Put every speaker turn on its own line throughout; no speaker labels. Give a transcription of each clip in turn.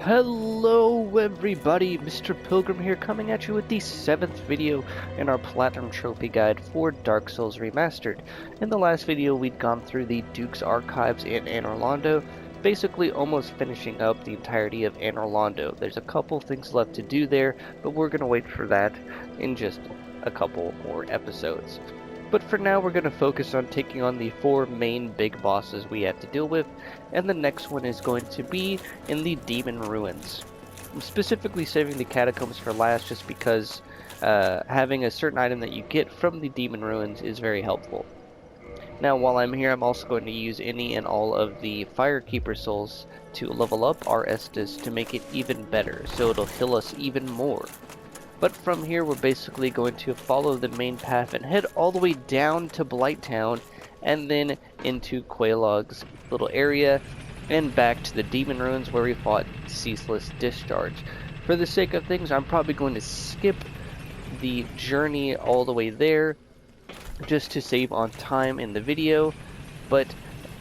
Hello everybody, Mr. Pilgrim here, coming at you with the 7th video in our Platinum Trophy Guide for Dark Souls Remastered. In the last video we'd gone through the Duke's Archives in Anor Londo, basically almost finishing up the entirety of Anor Londo. There's a couple things left to do there, but we're going to wait for that in just a couple more episodes. But for now we're going to focus on taking on the 4 main big bosses we have to deal with, and the next one is going to be in the Demon Ruins. I'm specifically saving the Catacombs for last just because having a certain item that you get from the Demon Ruins is very helpful. Now while I'm here, I'm also going to use any and all of the Firekeeper souls to level up our Estus to make it even better, so it'll heal us even more. But from here we're basically going to follow the main path and head all the way down to Blighttown and then into Quelaag's little area and back to the Demon Ruins where we fought Ceaseless Discharge. For the sake of things, I'm probably going to skip the journey all the way there just to save on time in the video, but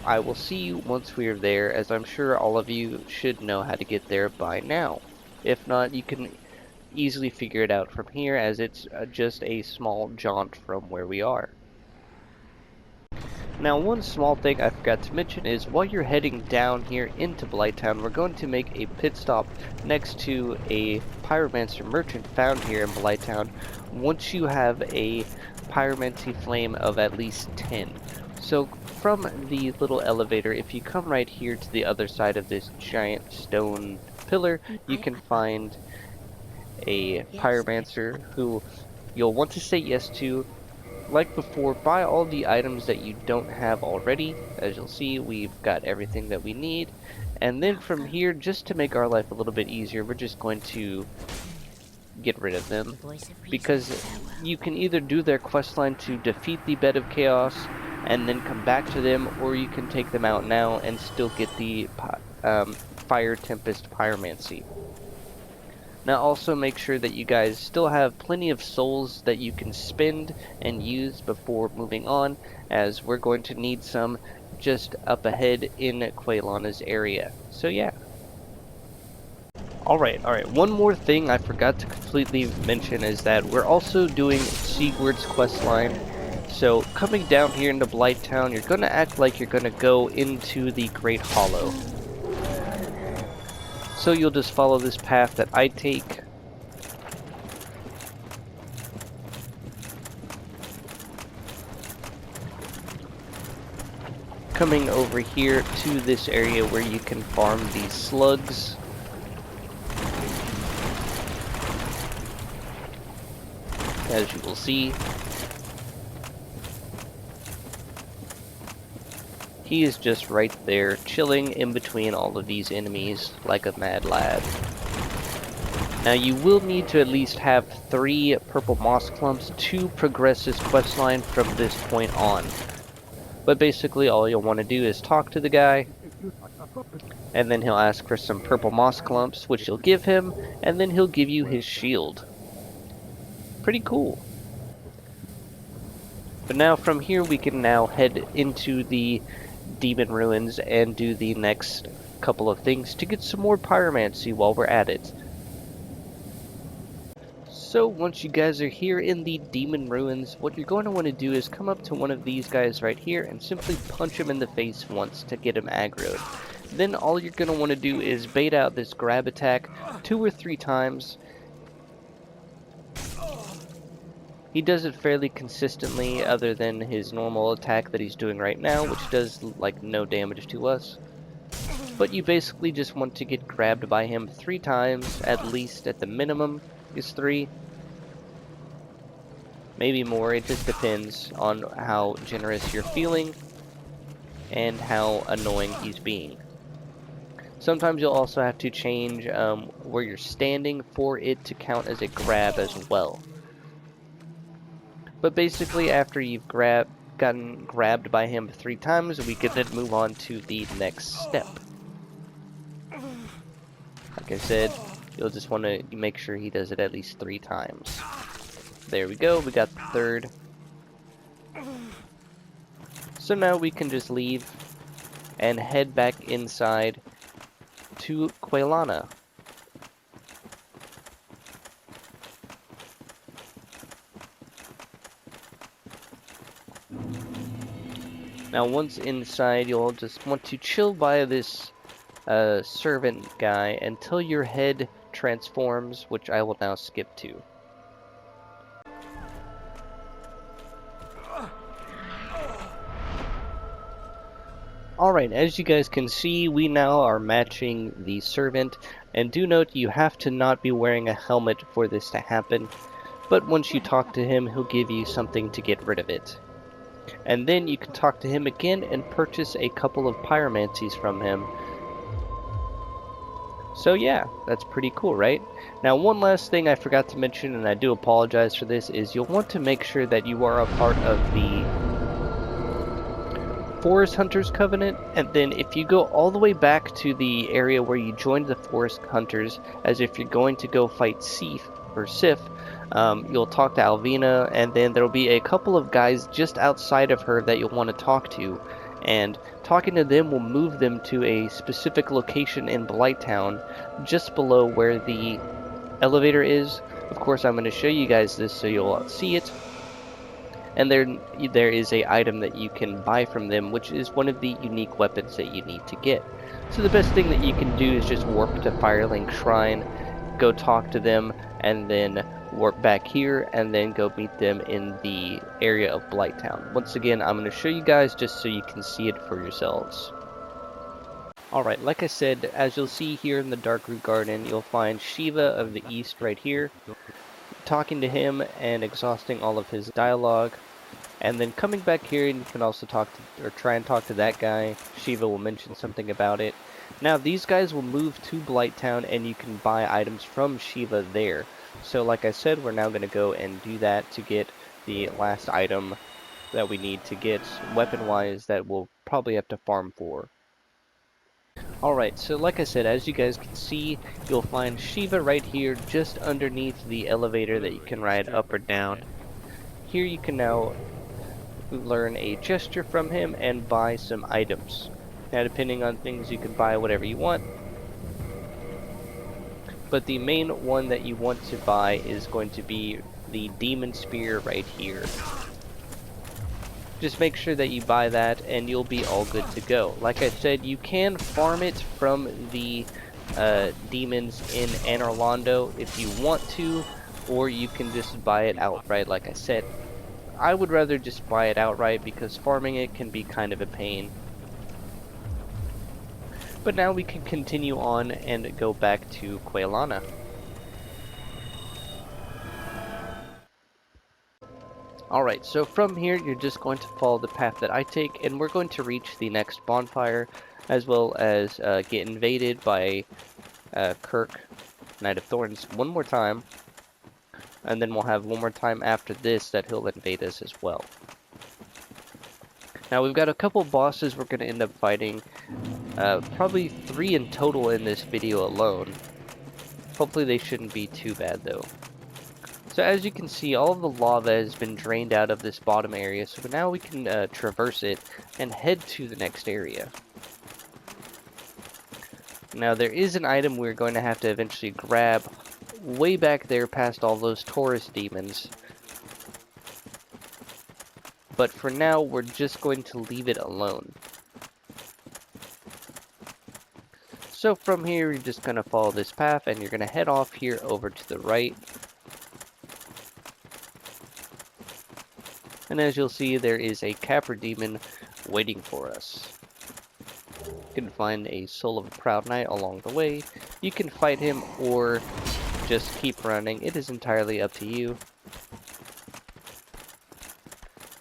I will see you once we are there, as I'm sure all of you should know how to get there by now. If not, you can easily figure it out from here, as it's just a small jaunt from where we are. Now, one small thing I forgot to mention is while you're heading down here into Blighttown, we're going to make a pit stop next to a pyromancer merchant found here in Blighttown once you have a pyromancy flame of at least 10. So from the little elevator, if you come right here to the other side of this giant stone pillar, you can find a pyromancer who you'll want to say yes to. Like before, buy all the items that you don't have already. As you'll see, we've got everything that we need. And then from here, just to make our life a little bit easier, we're just going to get rid of them, because you can either do their questline to defeat the Bed of Chaos and then come back to them, or you can take them out now and still get the Fire Tempest Pyromancy. Now also make sure that you guys still have plenty of souls that you can spend and use before moving on, as we're going to need some just up ahead in Quelana's area. So yeah. Alright, one more thing I forgot to completely mention is that we're also doing Siegwards questline. So coming down here into Blighttown, you're going to act like you're going to go into the Great Hollow. So you'll just follow this path that I take. Coming over here to this area where you can farm these slugs. As you will see, he is just right there, chilling in between all of these enemies like a mad lad. Now you will need to at least have 3 purple moss clumps to progress this questline from this point on. But basically all you'll want to do is talk to the guy, and then he'll ask for some purple moss clumps, which you'll give him, and then he'll give you his shield. Pretty cool. But now from here we can now head into the Demon Ruins and do the next couple of things to get some more pyromancy while we're at it. So once you guys are here in the Demon Ruins, what you're going to want to do is come up to one of these guys right here and simply punch him in the face once to get him aggroed. Then all you're going to want to do is bait out this grab attack 2 or 3 times. He does it fairly consistently, other than his normal attack that he's doing right now, which does like no damage to us. But you basically just want to get grabbed by him 3 times, at least at the minimum is 3. Maybe more, it just depends on how generous you're feeling and how annoying he's being. Sometimes you'll also have to change where you're standing for it to count as a grab as well. But basically, after you've gotten grabbed by him 3 times, we can then move on to the next step. Like I said, you'll just want to make sure he does it at least 3 times. There we go, we got the 3rd. So now we can just leave and head back inside to Quelana. Now once inside, you'll just want to chill by this servant guy until your head transforms, which I will now skip to. Alright, as you guys can see, we now are matching the servant, and do note you have to not be wearing a helmet for this to happen, but once you talk to him, he'll give you something to get rid of it. And then you can talk to him again and purchase a couple of pyromancies from him. So yeah, that's pretty cool, right? Now one last thing I forgot to mention, and I do apologize for this, is you'll want to make sure that you are a part of the Forest Hunters Covenant, and then if you go all the way back to the area where you joined the Forest Hunters, as if you're going to go fight Sif, you'll talk to Alvina, and then there'll be a couple of guys just outside of her that you'll want to talk to, and talking to them will move them to a specific location in Blighttown, just below where the elevator is. Of course, I'm going to show you guys this so you'll see it. And there is a item that you can buy from them, which is one of the unique weapons that you need to get. So the best thing that you can do is just warp to Firelink Shrine, go talk to them, and then warp back here, and then go meet them in the area of Blighttown. Once again, I'm going to show you guys just so you can see it for yourselves. Alright, like I said, as you'll see here in the Darkroot Garden, you'll find Shiva of the East right here. Talking to him and exhausting all of his dialogue, and then coming back here, and you can also talk to, or try and talk to that guy. Shiva will mention something about it. Now these guys will move to Blighttown, and you can buy items from Shiva there. So like I said, we're now going to go and do that to get the last item that we need to get weapon wise that we'll probably have to farm for. Alright, so like I said, as you guys can see, you'll find Shiva right here just underneath the elevator that you can ride up or down. Here you can now learn a gesture from him and buy some items. Now depending on things, you can buy whatever you want, but the main one that you want to buy is going to be the Demon Spear right here. Just make sure that you buy that and you'll be all good to go. Like I said, you can farm it from the demons in Anor Londo if you want to, or you can just buy it outright like I said. I would rather just buy it outright because farming it can be kind of a pain. But now we can continue on and go back to Quelana. Alright, so from here you're just going to follow the path that I take, and we're going to reach the next bonfire, as well as get invaded by Kirk, Knight of Thorns, one more time. And then we'll have one more time after this that he'll invade us as well. Now we've got a couple bosses we're going to end up fighting, probably 3 in total in this video alone. Hopefully they shouldn't be too bad though. So as you can see, all of the lava has been drained out of this bottom area, so now we can traverse it and head to the next area. Now there is an item we're going to have to eventually grab way back there past all those Taurus demons. But for now, we're just going to leave it alone. So from here, you're just going to follow this path, and you're going to head off here over to the right. And as you'll see, there is a Capra demon waiting for us. You can find a Soul of a Proud Knight along the way. You can fight him or just keep running. It is entirely up to you.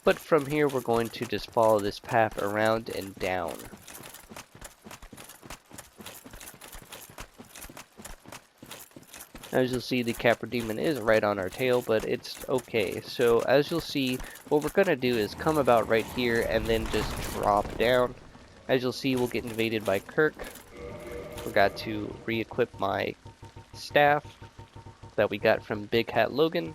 But from here, we're going to just follow this path around and down. As you'll see, the Capra Demon is right on our tail, but it's okay. So as you'll see, what we're going to do is come about right here and then just drop down. As you'll see, we'll get invaded by Kirk. Forgot to re-equip my staff that we got from Big Hat Logan.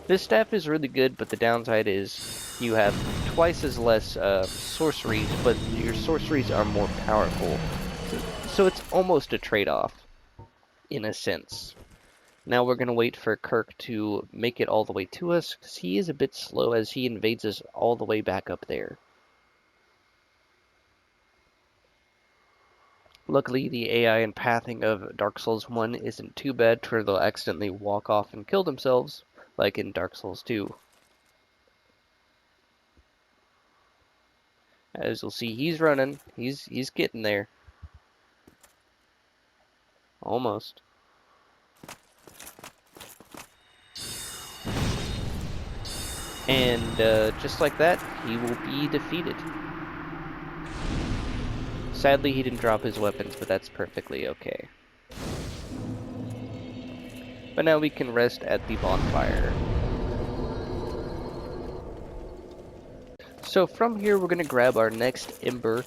This staff is really good, but the downside is you have twice as less sorceries, but your sorceries are more powerful. So it's almost a trade-off, in a sense. Now we're going to wait for Kirk to make it all the way to us, because he is a bit slow as he invades us all the way back up there. Luckily, the AI and pathing of Dark Souls 1 isn't too bad to where they'll accidentally walk off and kill themselves, like in Dark Souls 2. As you'll see, he's running. He's getting there. Almost. And just like that, he will be defeated. Sadly, he didn't drop his weapons, but that's perfectly okay. But now we can rest at the bonfire. So from here, we're going to grab our next ember,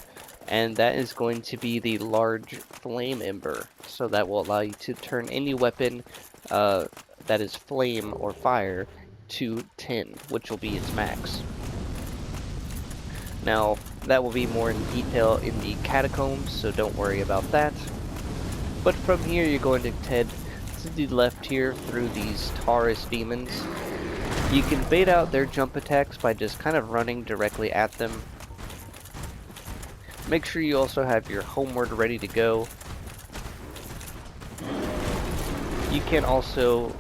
and that is going to be the large flame ember. So that will allow you to turn any weapon that is flame or fire to 10, which will be its max. Now, that will be more in detail in the catacombs, so don't worry about that. But from here, you're going to head to the left here through these Taurus demons. You can bait out their jump attacks by just kind of running directly at them. Make sure you also have your homeward ready to go. You can also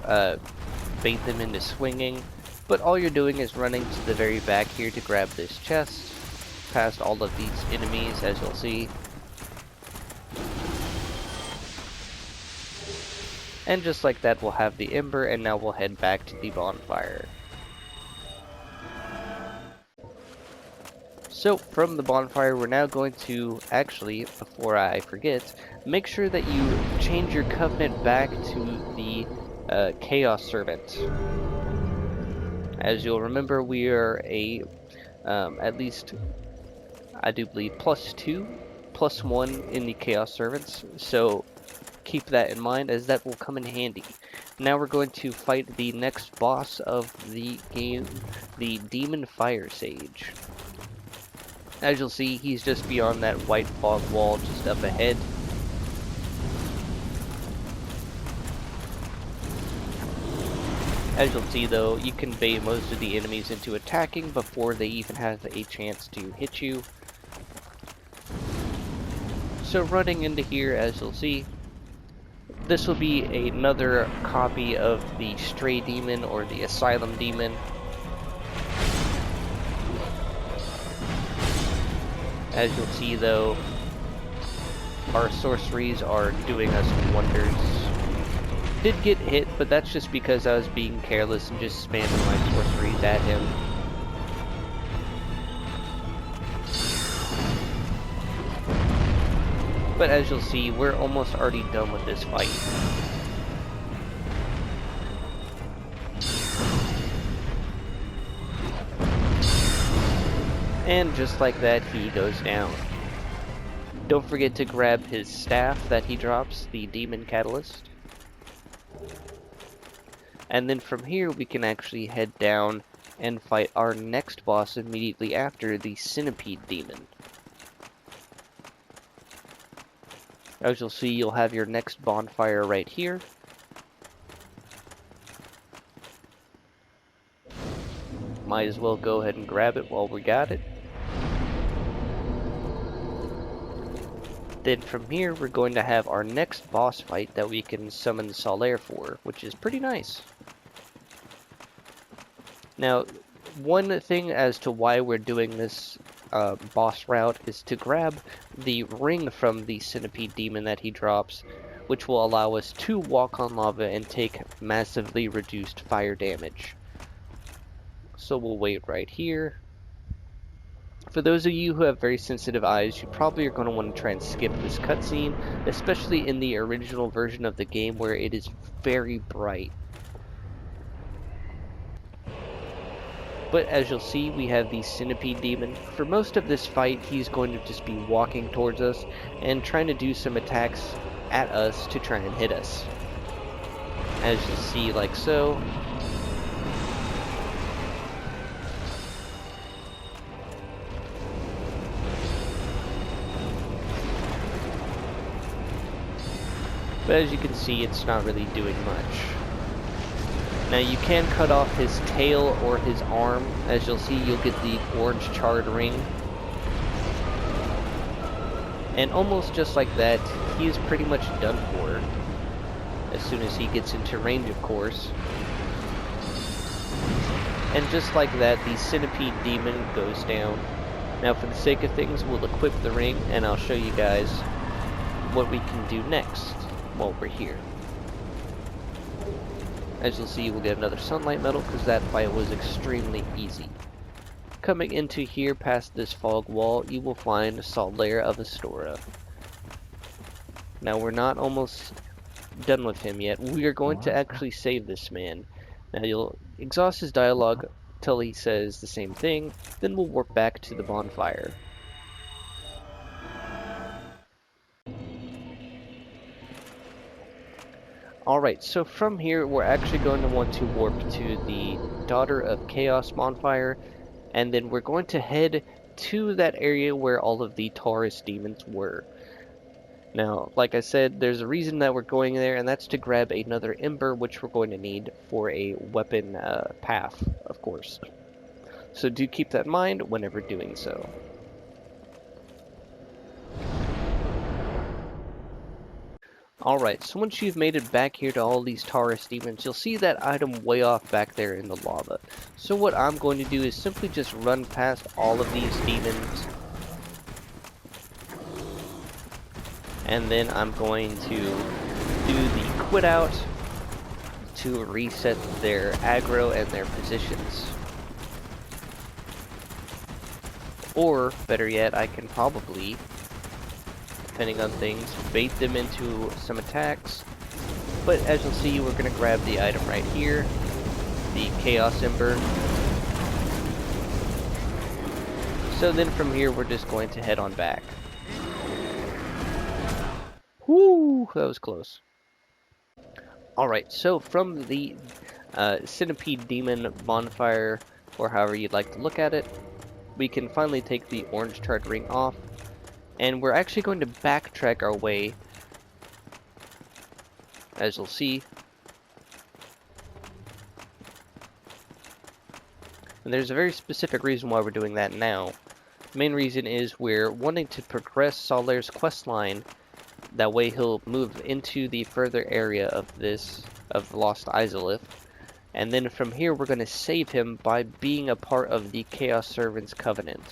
bait them into swinging, but all you're doing is running to the very back here to grab this chest, past all of these enemies, as you'll see. And just like that, we'll have the ember, and now we'll head back to the bonfire. So from the bonfire, we're now going to, actually, before I forget, make sure that you change your covenant back to the Chaos Servant. As you'll remember, we are a, at least, I do believe, +2, +1 in the Chaos Servants, so keep that in mind, as that will come in handy. Now we're going to fight the next boss of the game, the Demon Fire Sage. As you'll see, he's just beyond that white fog wall just up ahead. As you'll see though, you can bait most of the enemies into attacking before they even have a chance to hit you. So running into here, as you'll see, this will be another copy of the Stray Demon or the Asylum Demon. As you'll see though, our sorceries are doing us wonders. Did get hit, but that's just because I was being careless and just spamming my sorceries at him. But as you'll see, we're almost already done with this fight. And just like that, he goes down. Don't forget to grab his staff that he drops, the Demon Catalyst. And then from here, we can actually head down and fight our next boss immediately after, the Centipede Demon. As you'll see, you'll have your next bonfire right here. Might as well go ahead and grab it while we got it. Then from here, we're going to have our next boss fight that we can summon Solaire for, which is pretty nice. Now, one thing as to why we're doing this boss route is to grab the ring from the Centipede Demon that he drops, which will allow us to walk on lava and take massively reduced fire damage. So we'll wait right here. For those of you who have very sensitive eyes, you probably are going to want to try and skip this cutscene, especially in the original version of the game where it is very bright. But as you'll see, we have the Centipede Demon. For most of this fight, he's going to just be walking towards us and trying to do some attacks at us to try and hit us. As you see, like so. But as you can see, it's not really doing much. Now you can cut off his tail or his arm. As you'll see, you'll get the orange charred ring. And almost just like that, he is pretty much done for. As soon as he gets into range, of course. And just like that, the Centipede Demon goes down. Now, for the sake of things, we'll equip the ring, and I'll show you guys what we can do next while we're here. As you'll see, we'll get another sunlight medal, because that fight was extremely easy. Coming into here, past this fog wall, you will find a salt layer of Astora. Now, we're not almost done with him yet. We are going to actually save this man. Now, you'll exhaust his dialogue till he says the same thing, then we'll warp back to the bonfire. Alright, so from here, we're actually going to want to warp to the Daughter of Chaos bonfire, and then we're going to head to that area where all of the Taurus demons were. Now, like I said, there's a reason that we're going there, and that's to grab another Ember, which we're going to need for a weapon path, of course. So do keep that in mind whenever doing so. Alright, so once you've made it back here to all these Taurus demons, you'll see that item way off back there in the lava. So what I'm going to do is simply just run past all of these demons. And then I'm going to do the quit out to reset their aggro and their positions. Or, better yet, I can probably, depending on things, bait them into some attacks. But as you'll see, we're going to grab the item right here, the Chaos Ember. So then from here, we're just going to head on back. Whoo! That was close. Alright, so from the Centipede Demon bonfire, or however you'd like to look at it, we can finally take the orange charred ring off, and we're actually going to backtrack our way, as you'll see. And there's a very specific reason why we're doing that now. The main reason is we're wanting to progress Solar's quest line. That way he'll move into the further area of the Lost Izalith. And then from here we're going to save him by being a part of the Chaos Servants Covenant.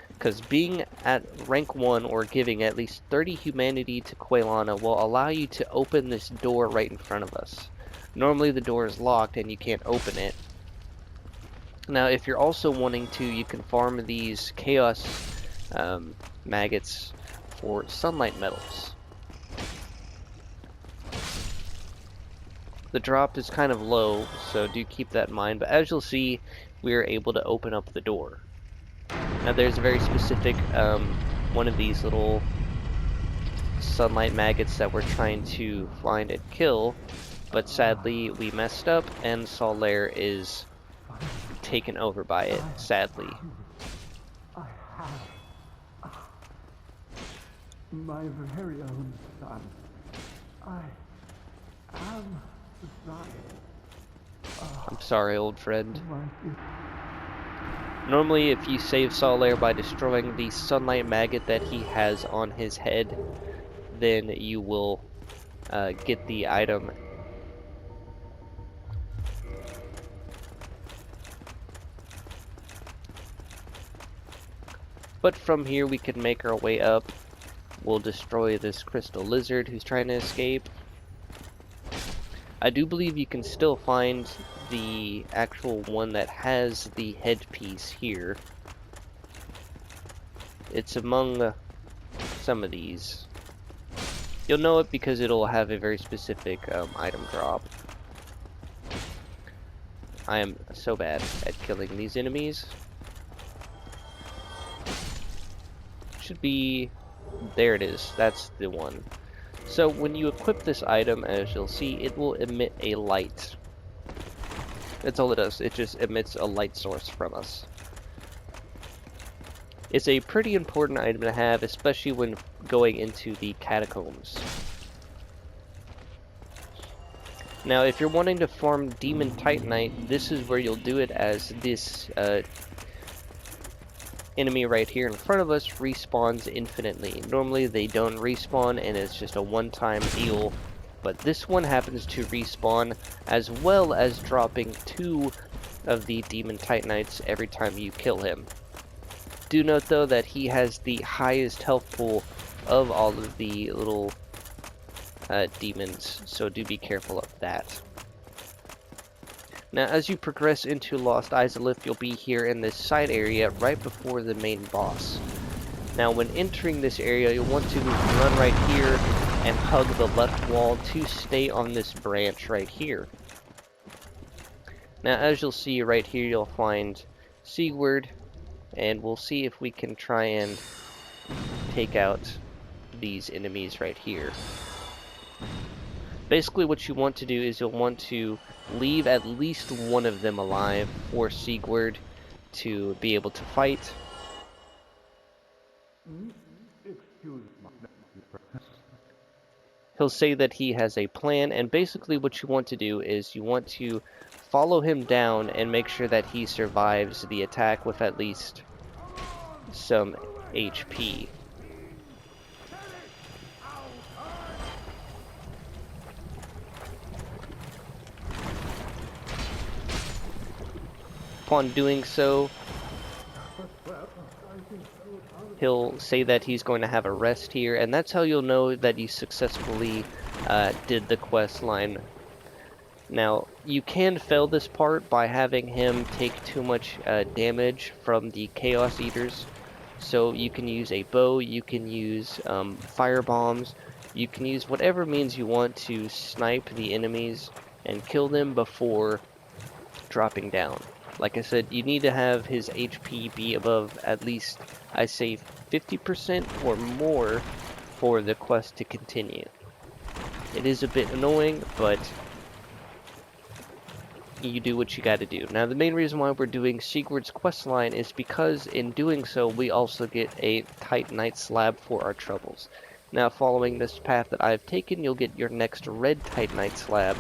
Because being at rank 1 or giving at least 30 humanity to Quelana will allow you to open this door right in front of us. Normally the door is locked and you can't open it. Now if you're also wanting to, you can farm these Chaos maggots for sunlight medals. The drop is kind of low, so do keep that in mind, but as you'll see, we are able to open up the door. Now there's a very specific one of these little sunlight maggots that we're trying to find and kill, but sadly we messed up and Solar is taken over by it, sadly.
I have my very own son. I am the son.
I'm sorry, old friend. Normally, if you save Solar by destroying the sunlight maggot that he has on his head, then you will get the item. But from here we can make our way up. We'll destroy this crystal lizard who's trying to escape. I do believe you can still find the actual one that has the headpiece here. It's among some of these. You'll know it because it'll have a very specific item drop. I am so bad at killing these enemies. Should be... there it is. That's the one. So when you equip this item, as you'll see, it will emit a light. That's all it does. It just emits a light source from us. It's a pretty important item to have, especially when going into the catacombs. Now, if you're wanting to farm Demon Titanite, this is where you'll do it, as this enemy right here in front of us respawns infinitely. Normally they don't respawn and it's just a one-time deal, but this one happens to respawn, as well as dropping 2 of the Demon Titanites every time you kill him. Do note though that he has the highest health pool of all of the little demons, so do be careful of that. Now as you progress into Lost Izalith, you'll be here in this side area right before the main boss. Now when entering this area, you'll want to run right here and hug the left wall to stay on this branch right here. Now as you'll see right here, you'll find Siegward, and we'll see if we can try and take out these enemies right here. Basically what you want to do is you'll want to leave at least one of them alive for Siegward to be able to fight.
Excuse me.
He'll say that he has a plan, and basically what you want to do is you want to follow him down and make sure that he survives the attack with at least some HP. Upon doing so, he'll say that he's going to have a rest here, and that's how you'll know that you successfully did the quest line. Now, you can fail this part by having him take too much damage from the Chaos Eaters. So you can use a bow, you can use fire bombs, you can use whatever means you want to snipe the enemies and kill them before dropping down. Like I said, you need to have his HP be above at least, I say, 50% or more for the quest to continue. It is a bit annoying, but you do what you gotta do. Now, the main reason why we're doing Siegward's quest line is because in doing so, we also get a Titanite slab for our troubles. Now, following this path that I've taken, you'll get your next red Titanite slab.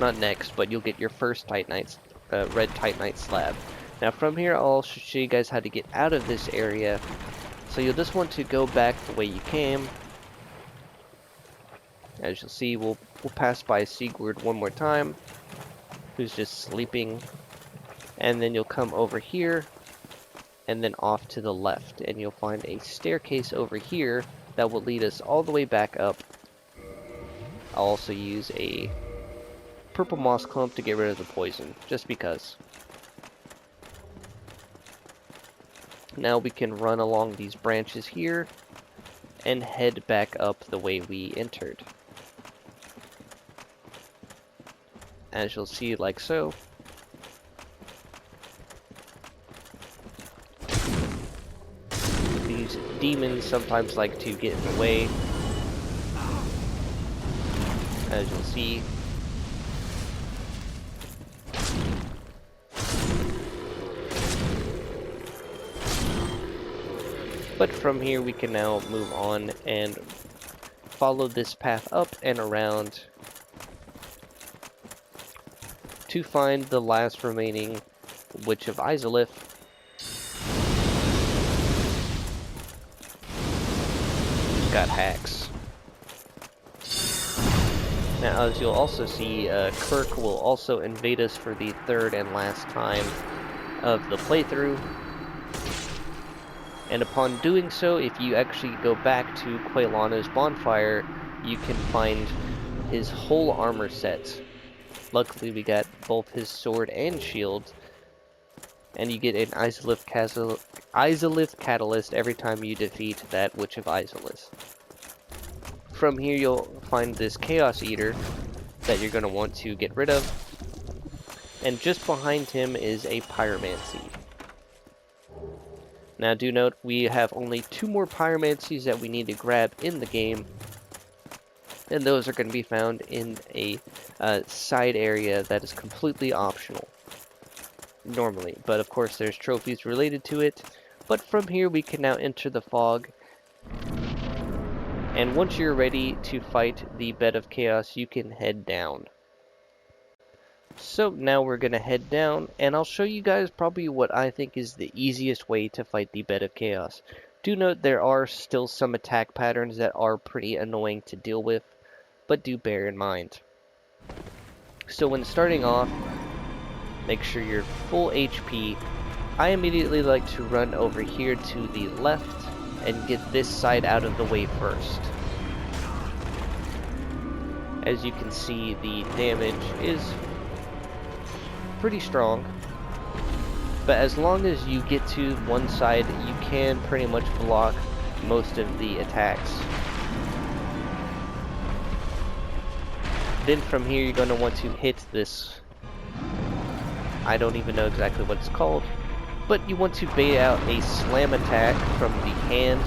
Not next, but you'll get your first Titanite, red Titanite slab. Now, from here, I'll also show you guys how to get out of this area. So you'll just want to go back the way you came. As you'll see, we'll pass by Siegward one more time, who's just sleeping, and then you'll come over here and then off to the left, and you'll find a staircase over here that will lead us all the way back up. I'll also use a purple moss clump to get rid of the poison, just because. Now we can run along these branches here and head back up the way we entered. As you'll see, like so. These demons sometimes like to get in the way, as you'll see. But from here we can now move on and follow this path up and around to find the last remaining Witch of Izalith. Who's got hacks. Now, as you'll also see, Kirk will also invade us for the third and last time of the playthrough. And upon doing so, if you actually go back to Quelana's bonfire, you can find his whole armor set. Luckily, we got both his sword and shield, and you get an Izalith catalyst every time you defeat that Witch of Izalith. From here, you'll find this Chaos Eater that you're going to want to get rid of, and just behind him is a pyromancy. Now, do note, we have only 2 more pyromancies that we need to grab in the game, and those are going to be found in a side area that is completely optional, normally. But of course, there's trophies related to it. But from here, we can now enter the fog. And once you're ready to fight the Bed of Chaos, you can head down. So now we're going to head down, and I'll show you guys probably what I think is the easiest way to fight the Bed of Chaos. Do note there are still some attack patterns that are pretty annoying to deal with, but do bear in mind. So when starting off, make sure you're full HP. I immediately like to run over here to the left and get this side out of the way first. As you can see, the damage is pretty strong, but as long as you get to one side, you can pretty much block most of the attacks. Then from here, you're going to want to hit this, I don't even know exactly what it's called, but you want to bait out a slam attack from the hand,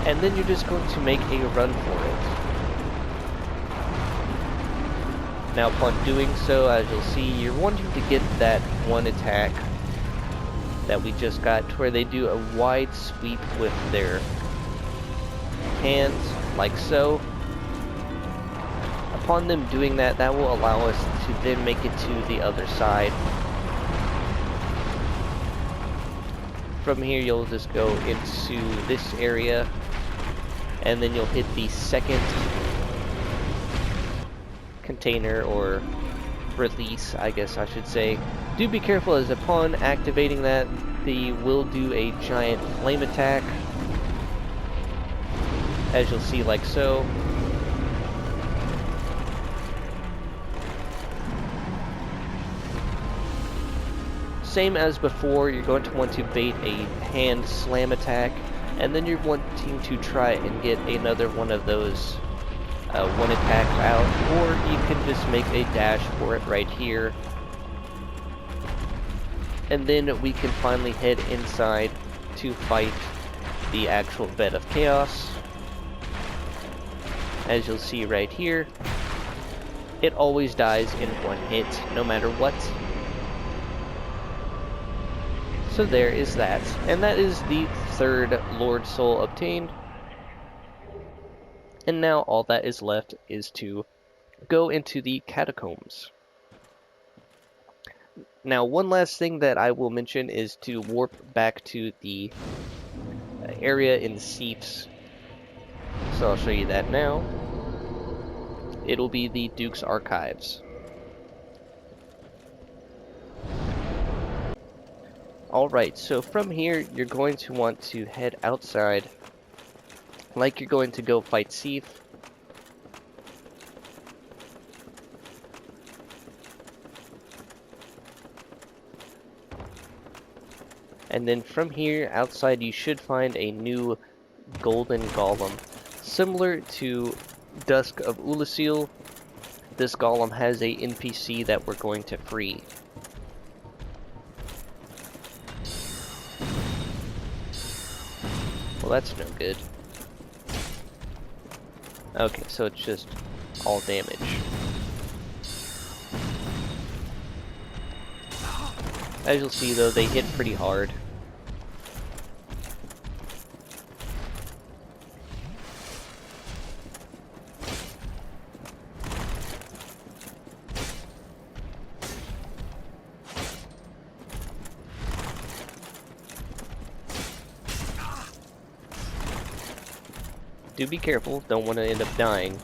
and then you're just going to make a run for it. Now upon doing so, as you'll see, you're wanting to get that one attack that we just got, to where they do a wide sweep with their hands, like so. Upon them doing that, that will allow us to then make it to the other side. From here, you'll just go into this area, and then you'll hit the second container, or release, I guess I should say. Do be careful, as upon activating that, they will do a giant flame attack, as you'll see, like so. Same as before, you're going to want to bait a hand slam attack, and then you're wanting to try and get another one of those one attack out, or you can just make a dash for it right here. And then we can finally head inside to fight the actual Bed of Chaos. As you'll see right here, it always dies in one hit, no matter what. So there is that, and that is the third Lord Soul obtained. And now all that is left is to go into the catacombs. Now, one last thing that I will mention is to warp back to the area in Seeps. So I'll show you that now. It'll be the Duke's Archives. Alright, so from here, you're going to want to head outside, like you're going to go fight Seif. And then from here, outside, you should find a new golden golem. Similar to Dusk of Ulasil, this golem has a NPC that we're going to free. Well, that's no good. Okay, so it's just all damage. As you'll see, though, they hit pretty hard. Do be careful, don't want to end up dying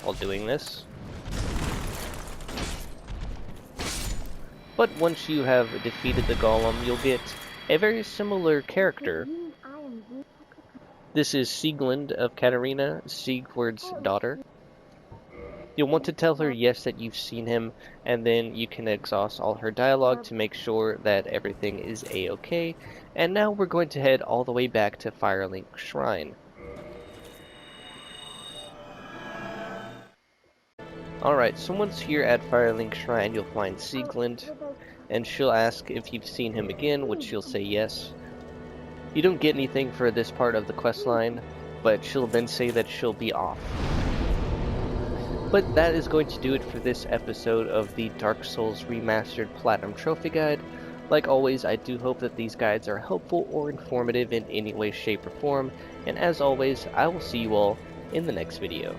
while doing this. But once you have defeated the golem, you'll get a very similar character. This is Sieglind of Katarina, Siegward's daughter. You'll want to tell her yes that you've seen him, and then you can exhaust all her dialogue to make sure that everything is a-okay. And now we're going to head all the way back to Firelink Shrine. Alright, so once here at Firelink Shrine, you'll find Sieglind, and she'll ask if you've seen him again, which you'll say yes. You don't get anything for this part of the questline, but she'll then say that she'll be off. But that is going to do it for this episode of the Dark Souls Remastered Platinum Trophy Guide. Like always, I do hope that these guides are helpful or informative in any way, shape, or form, and as always, I will see you all in the next video.